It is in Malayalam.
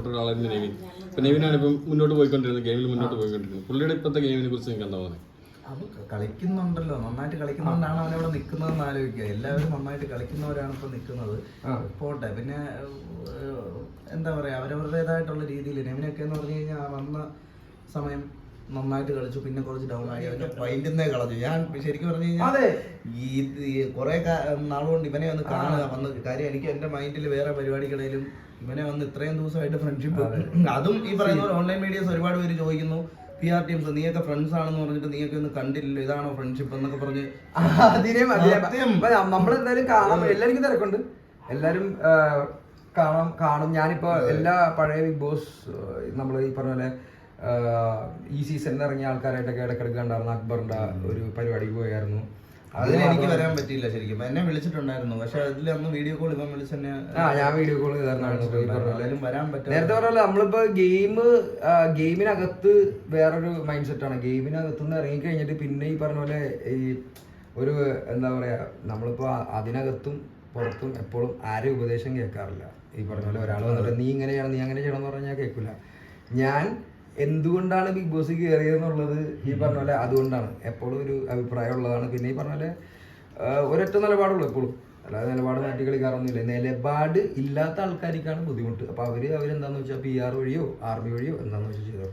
ഇഷ്ടപ്പെട്ട ഒരാളായിരുന്നു നെവിൻ. ഇപ്പൊ നെവിനാണ് ഇപ്പം മുന്നോട്ട് പോയിക്കൊണ്ടിരുന്നത്, ഗെയിമിൽ മുന്നോട്ട് പോയിക്കൊണ്ടിരുന്നത്. പുള്ളിയുടെ ഇപ്പോഴത്തെ ഗെയിമിനെ കുറിച്ച് നിങ്ങൾക്ക് എന്താ പറയുന്നത്? അത് കളിക്കുന്നുണ്ടല്ലോ, നന്നായിട്ട് കളിക്കുന്നതുകൊണ്ടാണ് അവനവിടെ നിൽക്കുന്നതെന്ന് ആലോചിക്കുക. എല്ലാവരും നന്നായിട്ട് കളിക്കുന്നവരാണ് ഇപ്പോൾ നിൽക്കുന്നത്. പോട്ടെ, പിന്നെ എന്താ പറയുക, അവരവരുടേതായിട്ടുള്ള രീതിയിൽ നെവിനൊക്കെ എന്ന് പറഞ്ഞു കഴിഞ്ഞാൽ വന്ന സമയം നന്നായിട്ട് കളിച്ചു, പിന്നെ കുറച്ച് ഡൗൺ ആയി, അവന്റെ മൈൻഡിന്നേ കളഞ്ഞു. ഞാൻ ശരിക്കും പറഞ്ഞു കഴിഞ്ഞാൽ ഈ കുറെ നാളുകൊണ്ട് ഇവനെ ഒന്ന് കാണുക വന്ന് കാര്യം, എനിക്ക് എന്റെ മൈൻഡിൽ വേറെ പരിപാടികളിലും ഇവനെ വന്ന് ഇത്രയും ദിവസമായിട്ട് ഫ്രണ്ട്ഷിപ്പ്, അതും ഈ പറയുന്ന ഓൺലൈൻ മീഡിയസ് ഒരുപാട് പേര് ചോദിക്കുന്നു, PR ടീംസ് നീയൊക്കെ ഫ്രണ്ട്സ് ആണെന്ന് പറഞ്ഞിട്ട് നീയൊക്കെ ഒന്നും കണ്ടില്ലല്ലോ, ഇതാണോ ഫ്രണ്ട്ഷിപ്പ് എന്നൊക്കെ പറഞ്ഞ് നമ്മളെന്തായാലും കാണാം. എല്ലാവർക്കും തിരക്കുണ്ട്, എല്ലാരും കാണും. ഞാനിപ്പോ എല്ലാ പഴയ ബിഗ് ബോസ് നമ്മൾ ഈ പറഞ്ഞ പോലെ ഈ സീസണിൽ ഇറങ്ങിയ ആൾക്കാരായിട്ടൊക്കെ ഇടക്കിടക്ക് കണ്ടായിരുന്നു. അക്ബറിന്റെ ഒരു പരിപാടിക്ക് പോയായിരുന്നു. അതിന് എനിക്ക് വരാൻ പറ്റിയില്ല ശരിക്കും. എന്നെ വിളിച്ചിട്ടുണ്ടായിരുന്നു, പക്ഷെ അതിലൊന്നും വീഡിയോ കോൾ ഇവൻ വിളിച്ചെന്നെ. ഞാൻ വീഡിയോ കോൾ ചെയ്തായിരുന്നു. വരാൻ പറ്റും. നേരത്തെ പറഞ്ഞല്ലോ, നമ്മളിപ്പോ ഗെയിമിനകത്ത് വേറൊരു മൈൻഡ് സെറ്റാണ്. ഗെയിമിനകത്തുനിന്ന് ഇറങ്ങി കഴിഞ്ഞിട്ട് പിന്നെ ഈ പറഞ്ഞ പോലെ ഈ ഒരു എന്താ പറയാ, നമ്മളിപ്പോ അതിനകത്തും പുറത്തും എപ്പോഴും ആരും ഉപദേശം കേൾക്കാറില്ല. ഈ പറഞ്ഞ പോലെ ഒരാൾ വന്നിട്ട് നീ ഇങ്ങനെയാണ് നീ അങ്ങനെ ചെയ്യണം എന്ന് പറഞ്ഞാൽ കേൾക്കില്ല. ഞാൻ എന്തുകൊണ്ടാണ് ബിഗ് ബോസ് കയറിയെന്നുള്ളത് ഈ പറഞ്ഞ പോലെ അതുകൊണ്ടാണ്. എപ്പോഴും ഒരു അഭിപ്രായം ഉള്ളതാണ്. പിന്നെ ഈ പറഞ്ഞ പോലെ ഒരൊറ്റ നിലപാടുള്ളൂ എപ്പോഴും, അല്ലാതെ നിലപാട് മാറ്റി കളിക്കാറൊന്നുമില്ല. നിലപാട് ഇല്ലാത്ത ആൾക്കാർക്കാണ് ബുദ്ധിമുട്ട്. അപ്പോൾ അവരെന്താണെന്ന് വെച്ചാൽ PR വഴിയോ ആർമി വഴിയോ എന്താണെന്ന് വെച്ചാൽ ചെയ്തോട്ടെ.